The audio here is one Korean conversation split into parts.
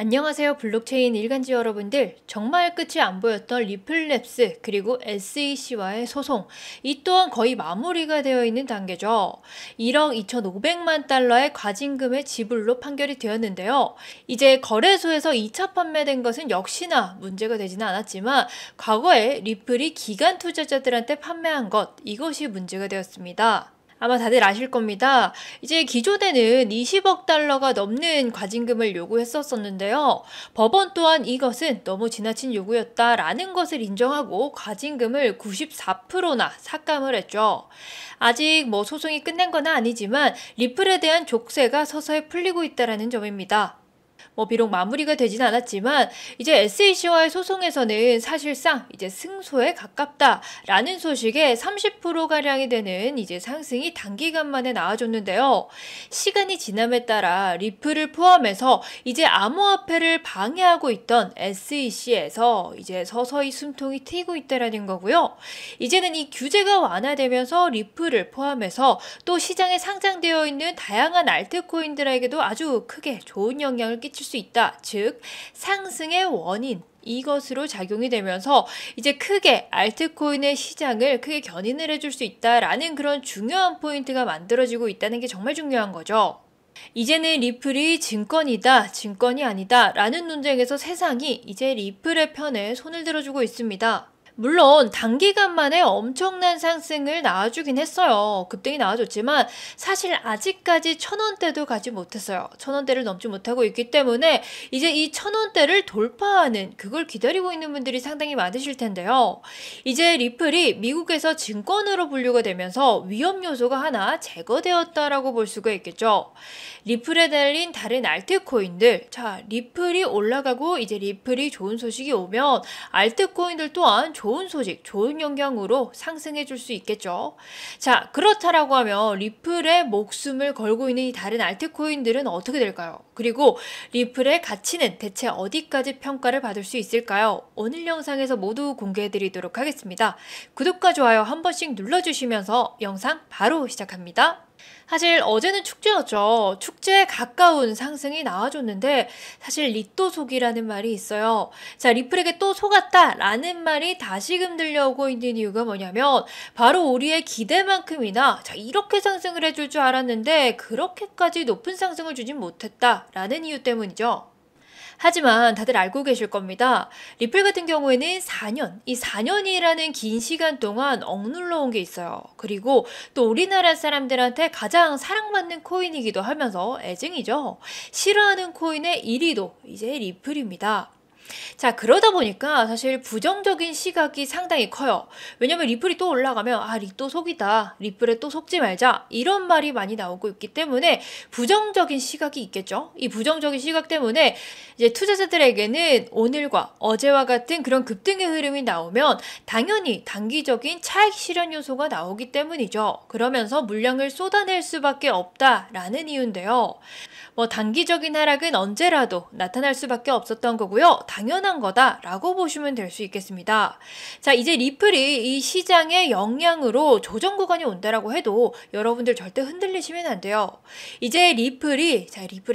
안녕하세요, 블록체인 일간지 여러분들. 정말 끝이 안 보였던 리플랩스 그리고 SEC와의 소송, 이 또한 거의 마무리가 되어 있는 단계죠. 1억 2,500만 달러의 과징금의 지불로 판결이 되었는데요. 이제 거래소에서 2차 판매된 것은 역시나 문제가 되지는 않았지만 과거에 리플이 기관 투자자들한테 판매한 것, 이것이 문제가 되었습니다. 아마 다들 아실 겁니다. 이제 기존에는 20억 달러가 넘는 과징금을 요구했었는데요. 법원 또한 이것은 너무 지나친 요구였다라는 것을 인정하고 과징금을 94%나 삭감을 했죠. 아직 소송이 끝낸 건 아니지만 리플에 대한 족쇄가 서서히 풀리고 있다는 점입니다. 비록 마무리가 되진 않았지만 이제 SEC와의 소송에서는 사실상 이제 승소에 가깝다라는 소식에 30%가량이 되는 이제 상승이 단기간 만에 나와줬는데요. 시간이 지남에 따라 리플을 포함해서 이제 암호화폐를 방해하고 있던 SEC에서 이제 서서히 숨통이 트이고 있다라는 거고요. 이제는 이 규제가 완화되면서 리플을 포함해서 또 시장에 상장되어 있는 다양한 알트코인들에게도 아주 크게 좋은 영향을 끼칠 수 있다. 즉 상승의 원인, 이것으로 작용이 되면서 이제 크게 알트코인의 시장을 크게 견인을 해줄 수 있다라는 그런 중요한 포인트가 만들어지고 있다는 게 정말 중요한 거죠. 이제는 리플이 증권이다, 증권이 아니다 라는 논쟁에서 세상이 이제 리플의 편에 손을 들어주고 있습니다. 물론 단기간 만에 엄청난 상승을 나와주긴 했어요. 급등이 나와줬지만 사실 아직까지 1,000원대도 가지 못했어요. 1,000원대를 넘지 못하고 있기 때문에 이제 이 1,000원대를 돌파하는, 그걸 기다리고 있는 분들이 상당히 많으실 텐데요. 이제 리플이 미국에서 증권으로 분류가 되면서 위험 요소가 하나 제거되었다라고 볼 수가 있겠죠. 리플에 달린 다른 알트코인들, 자, 리플이 올라가고 이제 리플이 좋은 소식이 오면 알트코인들 또한 좋은 소식, 좋은 영향으로 상승해 줄 수 있겠죠. 자, 그렇다라고 하면 리플의 목숨을 걸고 있는 이 다른 알트코인들은 어떻게 될까요? 그리고 리플의 가치는 대체 어디까지 평가를 받을 수 있을까요? 오늘 영상에서 모두 공개해 드리도록 하겠습니다. 구독과 좋아요 한 번씩 눌러주시면서 영상 바로 시작합니다. 사실 어제는 축제였죠. 축제에 가까운 상승이 나와줬는데 사실 리또속이라는 말이 있어요. 자, 리플에게 또 속았다라는 말이 다시금 들려오고 있는 이유가 뭐냐면 바로 우리의 기대만큼이나 자, 이렇게 상승을 해줄 줄 알았는데 그렇게까지 높은 상승을 주진 못했다라는 이유 때문이죠. 하지만 다들 알고 계실 겁니다. 리플 같은 경우에는 4년, 이 4년이라는 긴 시간 동안 억눌러 온 게 있어요. 그리고 또 우리나라 사람들한테 가장 사랑받는 코인이기도 하면서 애증이죠. 싫어하는 코인의 1위도 이제 리플입니다. 자, 그러다 보니까 사실 부정적인 시각이 상당히 커요. 왜냐면 리플이 또 올라가면 또 속이다, 리플에 또 속지 말자, 이런 말이 많이 나오고 있기 때문에 부정적인 시각이 있겠죠. 이 부정적인 시각 때문에 이제 투자자들에게는 오늘과 어제와 같은 그런 급등의 흐름이 나오면 당연히 단기적인 차익 실현 요소가 나오기 때문이죠. 그러면서 물량을 쏟아낼 수밖에 없다라는 이유인데요. 단기적인 하락은 언제라도 나타날 수밖에 없었던 거고요. 당연한 거다라고 보시면 될 수 있겠습니다. 자, 이제 리플이 이 시장의 영향으로 조정 구간이 온다라고 해도 여러분들 절대 흔들리시면 안 돼요. 이제 리플의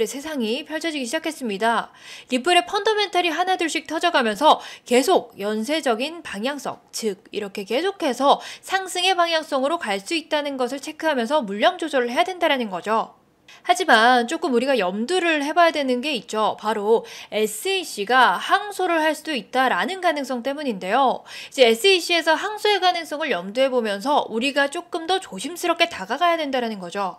세상이 펼쳐지기 시작했습니다. 리플의 펀더멘탈이 하나둘씩 터져가면서 계속 연쇄적인 방향성, 즉 이렇게 계속해서 상승의 방향성으로 갈 수 있다는 것을 체크하면서 물량 조절을 해야 된다는 거죠. 하지만 조금 우리가 염두를 해봐야 되는 게 있죠. 바로 SEC가 항소를 할 수도 있다라는 가능성 때문인데요. 이제 SEC에서 항소의 가능성을 염두에 보면서 우리가 조금 더 조심스럽게 다가가야 된다는 거죠.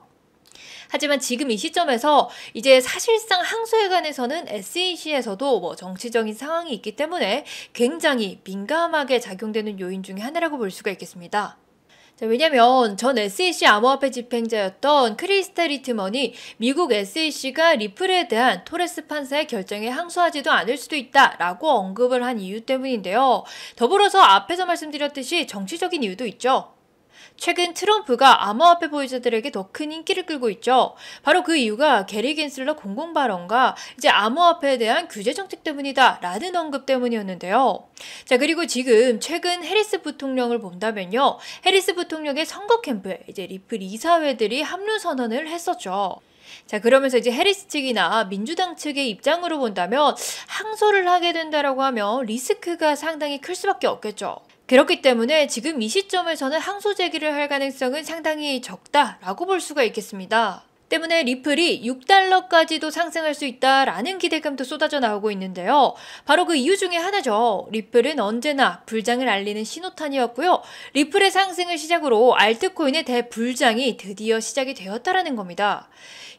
하지만 지금 이 시점에서 이제 사실상 항소에 관해서는 SEC에서도 정치적인 상황이 있기 때문에 굉장히 민감하게 작용되는 요인 중에 하나라고 볼 수가 있겠습니다. 자, 왜냐면 전 SEC 암호화폐 집행자였던 크리스탈 리트먼이 미국 SEC가 리플에 대한 토레스 판사의 결정에 항소하지도 않을 수도 있다라고 언급을 한 이유 때문인데요. 더불어서 앞에서 말씀드렸듯이 정치적인 이유도 있죠. 최근 트럼프가 암호화폐 보유자들에게 더 큰 인기를 끌고 있죠. 바로 그 이유가 게리 겐슬러 공공 발언과 이제 암호화폐에 대한 규제 정책 때문이다 라는 언급 때문이었는데요. 자, 그리고 지금 최근 해리스 부통령을 본다면요. 해리스 부통령의 선거 캠프에 이제 리플 이사회들이 합류 선언을 했었죠. 자, 그러면서 이제 해리스 측이나 민주당 측의 입장으로 본다면 항소를 하게 된다라고 하면 리스크가 상당히 클 수밖에 없겠죠. 그렇기 때문에 지금 이 시점에서는 항소 제기를 할 가능성은 상당히 적다라고 볼 수가 있겠습니다. 때문에 리플이 6달러까지도 상승할 수 있다라는 기대감도 쏟아져 나오고 있는데요. 바로 그 이유 중에 하나죠. 리플은 언제나 불장을 알리는 신호탄이었고요. 리플의 상승을 시작으로 알트코인의 대불장이 드디어 시작이 되었다라는 겁니다.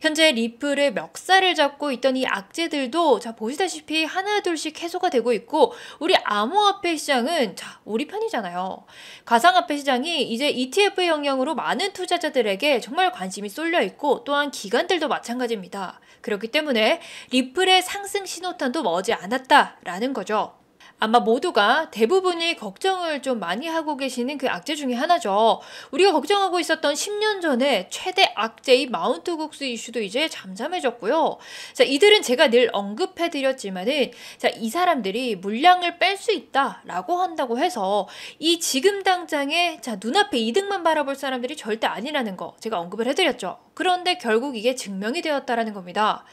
현재 리플의 멱살을 잡고 있던 이 악재들도 보시다시피 하나둘씩 해소가 되고 있고, 우리 암호화폐 시장은 우리 편이잖아요. 가상화폐 시장이 이제 ETF의 영향으로 많은 투자자들에게 정말 관심이 쏠려 있고, 또한 기관들도 마찬가지입니다. 그렇기 때문에 리플의 상승 신호탄도 머지 않았다라는 거죠. 아마 모두가 대부분이 걱정을 좀 많이 하고 계시는 그 악재 중에 하나죠. 우리가 걱정하고 있었던 10년 전에 최대 악재의 마운트 국스 이슈도 이제 잠잠해졌고요. 자, 이들은 제가 늘 언급해드렸지만은, 자, 이 사람들이 물량을 뺄 수 있다라고 한다고 해서 이 지금 당장에 눈앞에 이득만 바라볼 사람들이 절대 아니라는 거 제가 언급을 해드렸죠. 그런데 결국 이게 증명이 되었다라는 겁니다.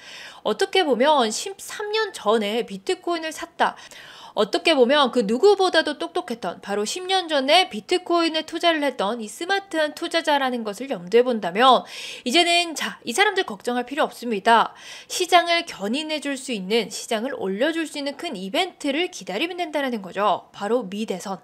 어떻게 보면 13년 전에 비트코인을 샀다. 어떻게 보면 그 누구보다도 똑똑했던, 바로 10년 전에 비트코인에 투자를 했던 이 스마트한 투자자라는 것을 염두에 본다면, 이제는 이 사람들 걱정할 필요 없습니다. 시장을 견인해 줄 수 있는, 시장을 올려줄 수 있는 큰 이벤트를 기다리면 된다는 거죠. 바로 미대선.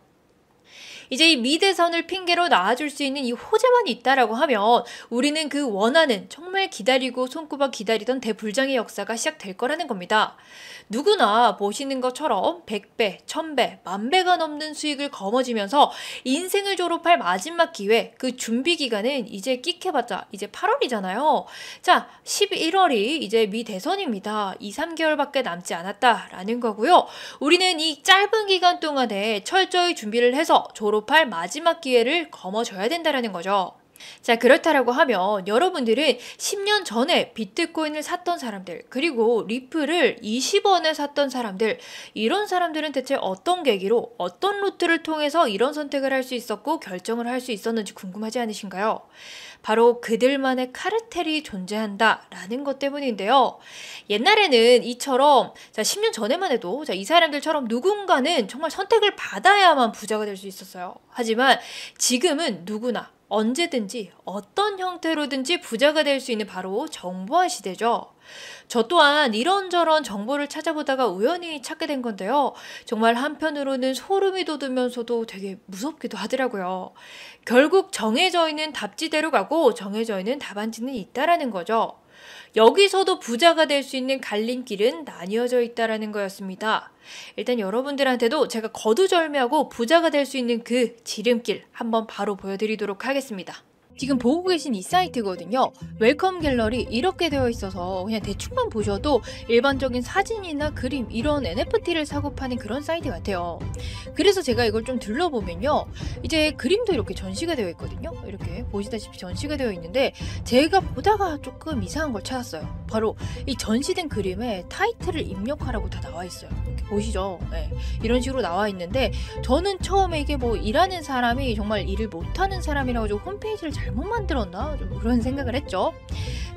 이제 이 미대선을 핑계로 나와줄 수 있는 이 호재만 있다라고 하면 우리는 그 원하는, 정말 기다리고 손꼽아 기다리던 대불장의 역사가 시작될 거라는 겁니다. 누구나 보시는 것처럼 100배, 1000배, 10,000배가 넘는 수익을 거머쥐면서 인생을 졸업할 마지막 기회, 그 준비 기간은 이제 끽해봤자 이제 8월이잖아요. 자, 11월이 이제 미대선입니다. 2, 3개월밖에 남지 않았다라는 거고요. 우리는 이 짧은 기간 동안에 철저히 준비를 해서 졸업할 마지막 기회를 거머쥐어야 된다는 거죠. 자, 그렇다라고 하면 여러분들은 10년 전에 비트코인을 샀던 사람들, 그리고 리플을 20원에 샀던 사람들, 이런 사람들은 대체 어떤 계기로, 어떤 루트를 통해서 이런 선택을 할 수 있었고 결정을 할 수 있었는지 궁금하지 않으신가요? 바로 그들만의 카르텔이 존재한다라는 것 때문인데요. 옛날에는 이처럼 10년 전에만 해도 이 사람들처럼 누군가는 정말 선택을 받아야만 부자가 될 수 있었어요. 하지만 지금은 누구나 언제든지 어떤 형태로든지 부자가 될 수 있는 바로 정보화 시대죠. 저 또한 이런저런 정보를 찾아보다가 우연히 찾게 된 건데요. 정말 한편으로는 소름이 돋으면서도 되게 무섭기도 하더라고요. 결국 정해져 있는 답지대로 가고 정해져 있는 답안지는 있다라는 거죠. 여기서도 부자가 될 수 있는 갈림길은 나뉘어져 있다라는 거였습니다. 일단 여러분들한테도 제가 거두절미하고 부자가 될 수 있는 그 지름길 한번 바로 보여드리도록 하겠습니다. 지금 보고 계신 이 사이트거든요. 웰컴 갤러리 이렇게 되어 있어서 그냥 대충만 보셔도 일반적인 사진이나 그림, 이런 NFT를 사고 파는 그런 사이트 같아요. 그래서 제가 이걸 좀 둘러보면요, 이제 그림도 이렇게 전시가 되어 있거든요. 이렇게 보시다시피 전시가 되어 있는데, 제가 보다가 조금 이상한 걸 찾았어요. 바로 이 전시된 그림에 타이틀을 입력하라고 다 나와 있어요. 이렇게 보시죠. 네, 이런 식으로 나와 있는데, 저는 처음에 이게 뭐 일하는 사람이 정말 일을 못하는 사람이라고 좀 홈페이지를 잘못 만들었나? 좀 그런 생각을 했죠.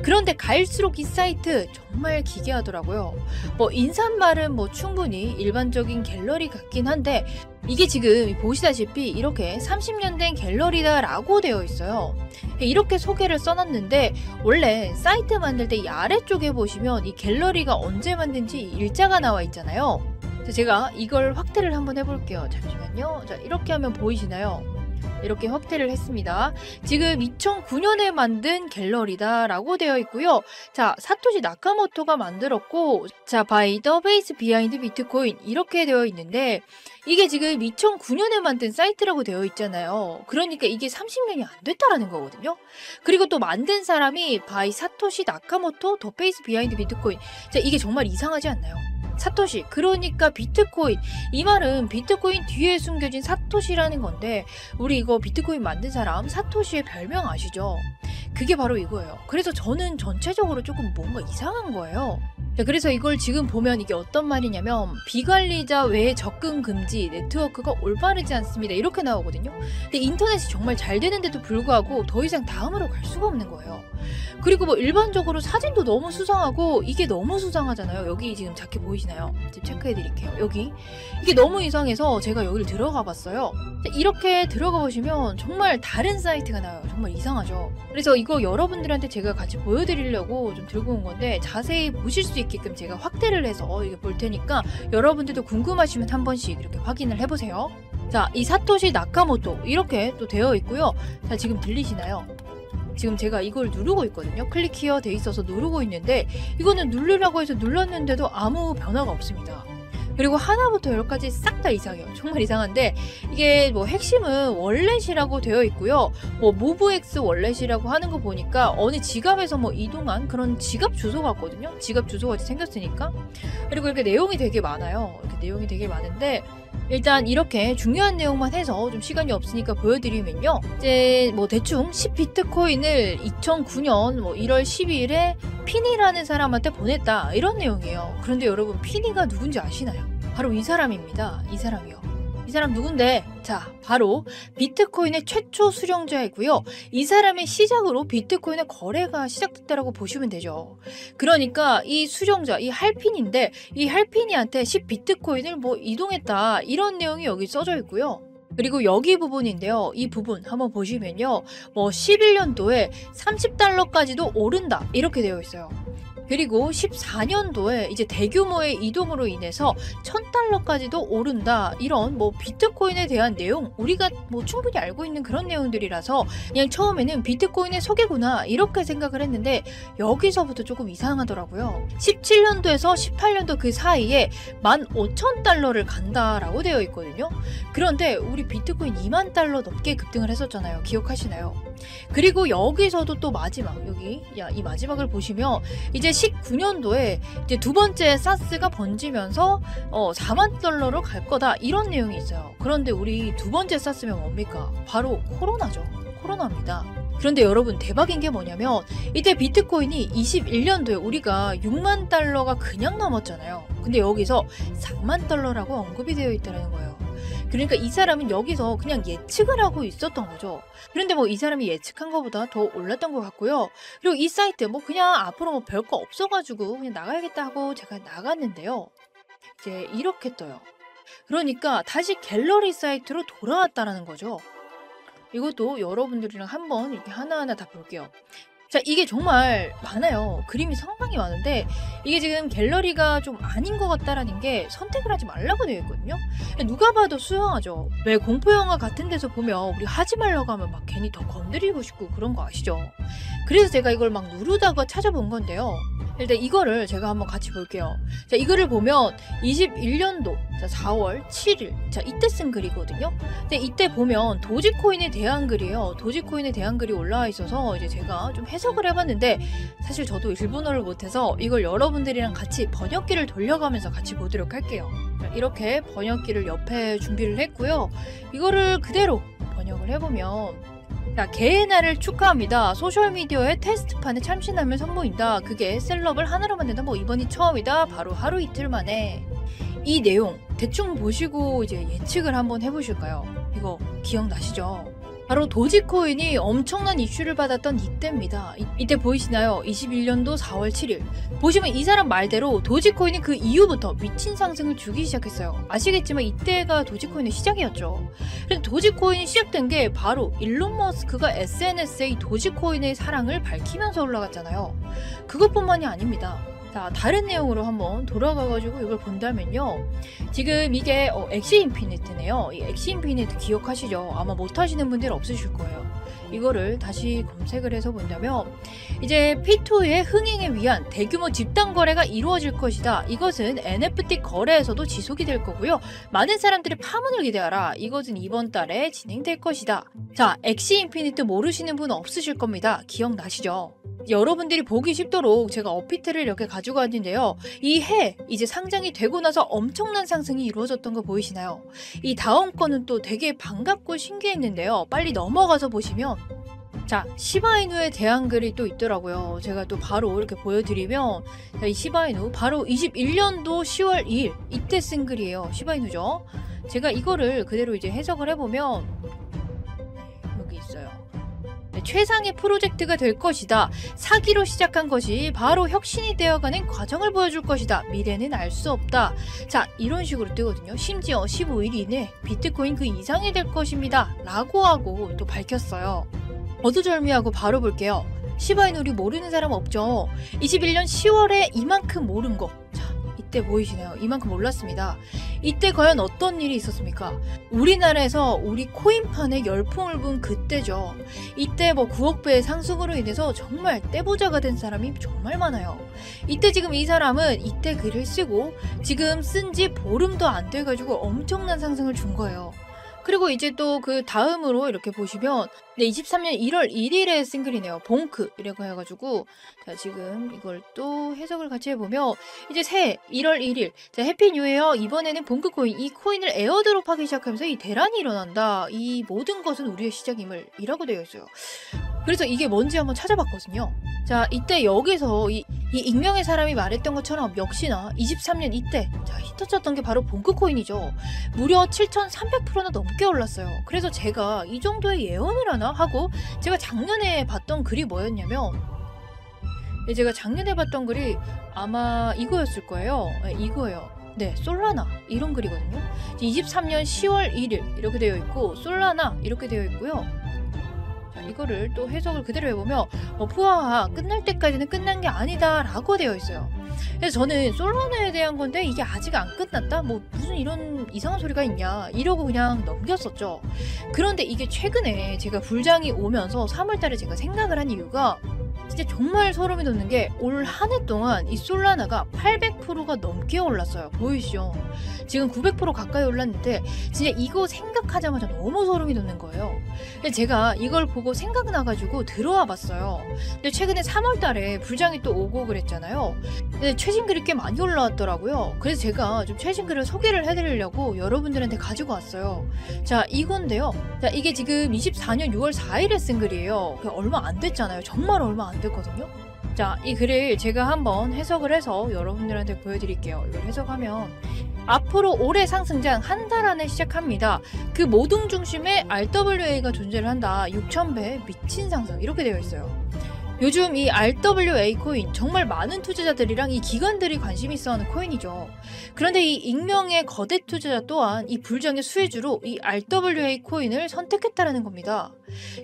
그런데 갈수록 이 사이트 정말 기괴하더라고요. 뭐 인사말은 뭐 충분히 일반적인 갤러리 같긴 한데, 이게 지금 보시다시피 이렇게 30년 된 갤러리다 라고 되어 있어요. 이렇게 소개를 써놨는데, 원래 사이트 만들 때 이 아래쪽에 보시면 이 갤러리가 언제 만든지 일자가 나와 있잖아요. 제가 이걸 확대를 한번 해볼게요. 잠시만요. 자, 이렇게 하면 보이시나요? 이렇게 확대를 했습니다. 지금 2009년에 만든 갤러리다 라고 되어 있고요. 자, 사토시 나카모토가 만들었고, 자, by the base behind bitcoin 이렇게 되어 있는데, 이게 지금 2009년에 만든 사이트라고 되어 있잖아요. 그러니까 이게 30년이 안 됐다라는 거거든요. 그리고 또 만든 사람이 by 사토시 나카모토 the base behind bitcoin. 자, 이게 정말 이상하지 않나요? 사토시, 그러니까 비트코인. 이 말은 비트코인 뒤에 숨겨진 사토시라는 건데, 우리 이거 비트코인 만든 사람 사토시의 별명 아시죠? 그게 바로 이거예요. 그래서 저는 전체적으로 조금 뭔가 이상한 거예요. 자, 그래서 이걸 지금 보면 이게 어떤 말이냐면 비관리자 외에 접근 금지, 네트워크가 올바르지 않습니다. 이렇게 나오거든요. 근데 인터넷이 정말 잘 되는데도 불구하고 더 이상 다음으로 갈 수가 없는 거예요. 그리고 뭐 일반적으로 사진도 너무 수상하고 이게 너무 수상하잖아요. 여기 지금 자켓 보이시나요? 지금 체크해 드릴게요. 여기 이게 너무 이상해서 제가 여기를 들어가 봤어요. 이렇게 들어가 보시면 정말 다른 사이트가 나와요. 정말 이상하죠. 그래서 이거 여러분들한테 제가 같이 보여드리려고 좀 들고 온 건데 자세히 보실 수 있게끔 제가 확대를 해서 이게 볼 테니까 여러분들도 궁금하시면 한 번씩 이렇게 확인을 해보세요. 자, 이 사토시 나카모토 이렇게 또 되어 있고요. 자, 지금 들리시나요? 지금 제가 이걸 누르고 있거든요. 클릭 히어 돼 있어서 누르고 있는데 이거는 누르라고 해서 눌렀는데도 아무 변화가 없습니다. 그리고 하나부터 열까지 싹 다 이상해요. 정말 이상한데 이게 뭐 핵심은 월렛이라고 되어 있고요. 뭐 모브X 월렛이라고 하는 거 보니까 어느 지갑에서 뭐 이동한 그런 지갑 주소 같거든요. 지갑 주소 같이 생겼으니까. 그리고 이렇게 내용이 되게 많아요. 이렇게 내용이 되게 많은데 일단 이렇게 중요한 내용만 해서 좀 시간이 없으니까 보여드리면요. 이제 뭐 대충 10비트코인을 2009년 뭐 1월 12일에 피니라는 사람한테 보냈다 이런 내용이에요. 그런데 여러분 피니가 누군지 아시나요? 바로 이 사람입니다. 이 사람이요. 이 사람 누군데? 자, 바로 비트코인의 최초 수령자이고요. 이 사람의 시작으로 비트코인의 거래가 시작됐다라고 보시면 되죠. 그러니까 이 수령자, 이 할핀인데 이 할핀이한테 10비트코인을 뭐 이동했다 이런 내용이 여기 써져 있고요. 그리고 여기 부분인데요. 이 부분 한번 보시면요. 뭐 11년도에 30달러까지도 오른다 이렇게 되어 있어요. 그리고 14년도에 이제 대규모의 이동으로 인해서 1000달러까지도 오른다. 이런 뭐 비트코인에 대한 내용 우리가 뭐 충분히 알고 있는 그런 내용들이라서 그냥 처음에는 비트코인의 소개구나 이렇게 생각을 했는데 여기서부터 조금 이상하더라고요. 17년도에서 18년도 그 사이에 15,000달러를 간다라고 되어 있거든요. 그런데 우리 비트코인 2만 달러 넘게 급등을 했었잖아요. 기억하시나요? 그리고 여기서도 또 마지막 여기 이 마지막을 보시면 이제 19년도에 이제 두 번째 사스가 번지면서 4만 달러로 갈 거다 이런 내용이 있어요. 그런데 우리 두 번째 사스면 뭡니까? 바로 코로나죠. 코로나입니다. 그런데 여러분 대박인 게 뭐냐면 이때 비트코인이 21년도에 우리가 6만 달러가 그냥 넘었잖아요. 근데 여기서 4만 달러라고 언급이 되어 있다는 거예요. 그러니까 이 사람은 여기서 그냥 예측을 하고 있었던 거죠. 그런데 뭐 이 사람이 예측한 것보다 더 올랐던 것 같고요. 그리고 이 사이트 뭐 그냥 앞으로 뭐 별거 없어가지고 그냥 나가야겠다 하고 제가 나갔는데요. 이제 이렇게 떠요. 그러니까 다시 갤러리 사이트로 돌아왔다라는 거죠. 이것도 여러분들이랑 한번 이렇게 하나하나 다 볼게요. 자, 이게 정말 많아요. 그림이 상당히 많은데 이게 지금 갤러리가 좀 아닌 것 같다라는 게 선택을 하지 말라고 되어 있거든요. 누가 봐도 수상하죠. 왜 공포영화 같은 데서 보면 우리 하지 말라고 하면 막 괜히 더 건드리고 싶고 그런 거 아시죠? 그래서 제가 이걸 막 누르다가 찾아본 건데요. 일단 이거를 제가 한번 같이 볼게요. 자, 이거를 보면 21년도 자, 4월 7일 자, 이때 쓴 글이거든요. 근데 이때 보면 도지코인에 대한 글이에요. 도지코인에 대한 글이 올라와 있어서 이제 제가 좀 해석을 해봤는데 사실 저도 일본어를 못해서 이걸 여러분들이랑 같이 번역기를 돌려가면서 같이 보도록 할게요. 자, 이렇게 번역기를 옆에 준비를 했고요. 이거를 그대로 번역을 해보면 자, 개의 날을 축하합니다. 소셜미디어의 테스트판에 참신함을 선보인다. 그게 셀럽을 하나로 만든다. 뭐 이번이 처음이다. 바로 하루 이틀 만에. 이 내용 대충 보시고 이제 예측을 한번 해보실까요? 이거 기억나시죠? 바로 도지코인이 엄청난 이슈를 받았던 이때입니다. 이때 보이시나요? 21년도 4월 7일. 보시면 이 사람 말대로 도지코인이 그 이후부터 미친 상승을 주기 시작했어요. 아시겠지만 이때가 도지코인의 시작이었죠. 그런데 도지코인이 시작된 게 바로 일론 머스크가 SNS에 이 도지코인의 사랑을 밝히면서 올라갔잖아요. 그것뿐만이 아닙니다. 자, 다른 내용으로 한번 돌아가가지고 이걸 본다면요. 지금 이게 엑시 인피니트네요. 이 엑시 인피니트 기억하시죠? 아마 못하시는 분들 없으실 거예요. 이거를 다시 검색을 해서 본다면 이제 P2의 흥행에 위한 대규모 집단 거래가 이루어질 것이다. 이것은 NFT 거래에서도 지속이 될 거고요. 많은 사람들이 파문을 기대하라. 이것은 이번 달에 진행될 것이다. 자, 엑시 인피니트 모르시는 분 없으실 겁니다. 기억나시죠? 여러분들이 보기 쉽도록 제가 어피트를 이렇게 가지고 왔는데요. 이 해 이제 상장이 되고 나서 엄청난 상승이 이루어졌던 거 보이시나요? 이 다음 거는 또 되게 반갑고 신기했는데요. 빨리 넘어가서 보시면 자, 시바이누에 대한 글이 또 있더라고요. 제가 또 바로 이렇게 보여드리면, 자, 이 시바이누 바로 21년도 10월 2일 이때 쓴 글이에요. 시바이누죠. 제가 이거를 그대로 이제 해석을 해보면 여기 있어요. 네, 최상의 프로젝트가 될 것이다. 사기로 시작한 것이 바로 혁신이 되어가는 과정을 보여줄 것이다. 미래는 알 수 없다. 자, 이런 식으로 뜨거든요. 심지어 15일 이내 비트코인 그 이상이 될 것입니다. 라고 하고 또 밝혔어요. 거두절미하고 바로 볼게요. 시바이누 우리 모르는 사람 없죠? 21년 10월에 이만큼 오른 거. 자, 이때 보이시나요? 이만큼 올랐습니다. 이때 과연 어떤 일이 있었습니까? 우리나라에서 우리 코인판에 열풍을 분 그때죠. 이때 뭐 9억 배의 상승으로 인해서 정말 떼부자가 된 사람이 정말 많아요. 이때 지금 이 사람은 이때 글을 쓰고 지금 쓴 지 보름도 안 돼가지고 엄청난 상승을 준 거예요. 그리고 이제 또 그 다음으로 이렇게 보시면 23년 1월 1일에 쓴 글이네요. 봉크 이라고 해가지고 자, 지금 이걸 또 해석을 같이 해보면 이제 새해 1월 1일 자, 해피 뉴 이어 이번에는 봉크 코인 이 코인을 에어드롭하기 시작하면서 이 대란이 일어난다. 이 모든 것은 우리의 시작임을 이라고 되어 있어요. 그래서 이게 뭔지 한번 찾아봤거든요. 자, 이때 여기서 이 익명의 사람이 말했던 것처럼 역시나 23년 이때 자, 히터쳤던 게 바로 봉크코인이죠. 무려 7,300%나 넘게 올랐어요. 그래서 제가 이 정도의 예언을 하나 하고 제가 작년에 봤던 글이 뭐였냐면 제가 작년에 봤던 글이 아마 이거였을 거예요. 네, 이거예요. 네, 솔라나 이런 글이거든요. 23년 10월 1일 이렇게 되어 있고 솔라나 이렇게 되어 있고요. 이거를 또 해석을 그대로 해보면 푸아하 끝날 때까지는 끝난 게 아니다 라고 되어 있어요. 그래서 저는 솔라나에 대한 건데 이게 아직 안 끝났다? 뭐 무슨 이런 이상한 소리가 있냐 이러고 그냥 넘겼었죠. 그런데 이게 최근에 제가 불장이 오면서 3월달에 제가 생각을 한 이유가 진짜 정말 소름이 돋는 게 올 한 해 동안 이 솔라나가 800%가 넘게 올랐어요. 보이시죠? 지금 900% 가까이 올랐는데 진짜 이거 생각하자마자 너무 소름이 돋는 거예요. 제가 이걸 보고 생각나가지고 들어와 봤어요. 근데 최근에 3월달에 불장이 또 오고 그랬잖아요. 근데 최신 글이 꽤 많이 올라왔더라고요. 그래서 제가 좀 최신 글을 소개를 해드리려고 여러분들한테 가지고 왔어요. 자, 이건데요. 자, 이게 지금 24년 6월 4일에 쓴 글이에요. 얼마 안 됐잖아요. 정말 얼마 안 됐거든요. 자, 이 글을 제가 한번 해석을 해서 여러분들한테 보여드릴게요. 이걸 해석하면 앞으로 올해 상승장 한 달 안에 시작합니다. 그 모든 중심에 RWA가 존재를 한다. 6,000배 미친 상승 이렇게 되어 있어요. 요즘 이 RWA 코인 정말 많은 투자자들이랑 이 기관들이 관심 있어 하는 코인이죠. 그런데 이 익명의 거대 투자자 또한 이 불장의 수혜주로 이 RWA 코인을 선택했다라는 겁니다.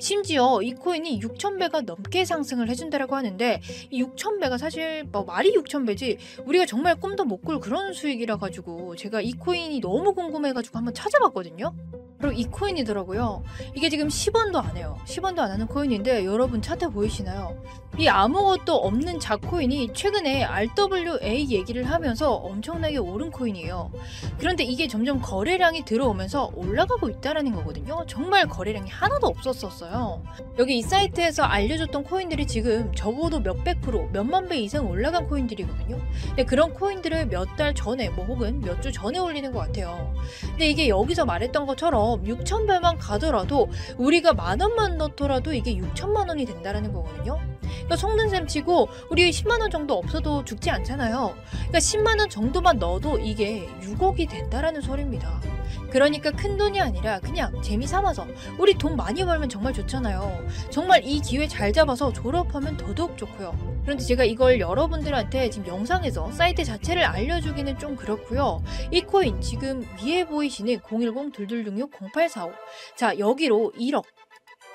심지어 이 코인이 6,000배가 넘게 상승을 해준다라고 하는데 이 6,000배가 사실 뭐 말이 6,000배지 우리가 정말 꿈도 못 꿀 그런 수익이라 가지고 제가 이 코인이 너무 궁금해가지고 한번 찾아봤거든요. 바로 이 코인이더라고요. 이게 지금 10원도 안 해요. 10원도 안 하는 코인인데 여러분 차트 보이시나요? 이 아무것도 없는 자코인이 최근에 RWA 얘기를 하면서 엄청나게 오른 코인이에요. 그런데 이게 점점 거래량이 들어오면서 올라가고 있다라는 거거든요. 정말 거래량이 하나도 없었어요. 여기 이 사이트에서 알려줬던 코인들이 지금 적어도 몇백 프로, 몇만 배 이상 올라간 코인들이거든요. 근데 그런 코인들을 몇 달 전에 뭐 혹은 몇 주 전에 올리는 것 같아요. 근데 이게 여기서 말했던 것처럼 6,000배만 가더라도 우리가 10,000원만 넣더라도 이게 6천만 원이 된다라는 거거든요. 그러니까 속는셈 치고 우리 10만 원 정도 없어도 죽지 않잖아요. 그러니까 10만 원 정도만 넣어도 이게 6억이 된다라는 소리입니다. 그러니까 큰 돈이 아니라 그냥 재미 삼아서 우리 돈 많이 벌면 정말 좋잖아요. 정말 이 기회 잘 잡아서 졸업하면 더더욱 좋고요. 그런데 제가 이걸 여러분들한테 지금 영상에서 사이트 자체를 알려주기는 좀 그렇고요. 이 코인 지금 위에 보이시는 010-2266-0845 자, 여기로 1억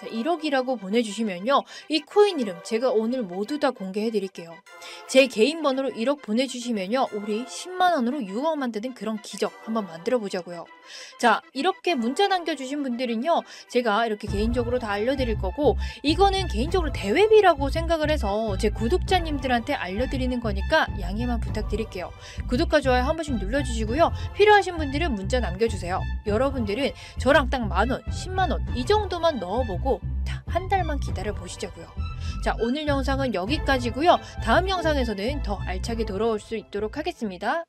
1억이라고 보내주시면요. 이 코인 이름 제가 오늘 모두 다 공개해 드릴게요. 제 개인 번호로 1억 보내주시면요. 우리 10만원으로 6억 만드는 그런 기적 한번 만들어 보자고요. 자, 이렇게 문자 남겨주신 분들은요. 제가 이렇게 개인적으로 다 알려드릴 거고 이거는 개인적으로 대회비라고 생각을 해서 제 구독자님들한테 알려드리는 거니까 양해만 부탁드릴게요. 구독과 좋아요 한 번씩 눌러주시고요. 필요하신 분들은 문자 남겨주세요. 여러분들은 저랑 딱 만원, 10만원 이 정도만 넣어보고 한 달만 기다려 보시자고요. 자, 오늘 영상은 여기까지고요. 다음 영상에서는 더 알차게 돌아올 수 있도록 하겠습니다.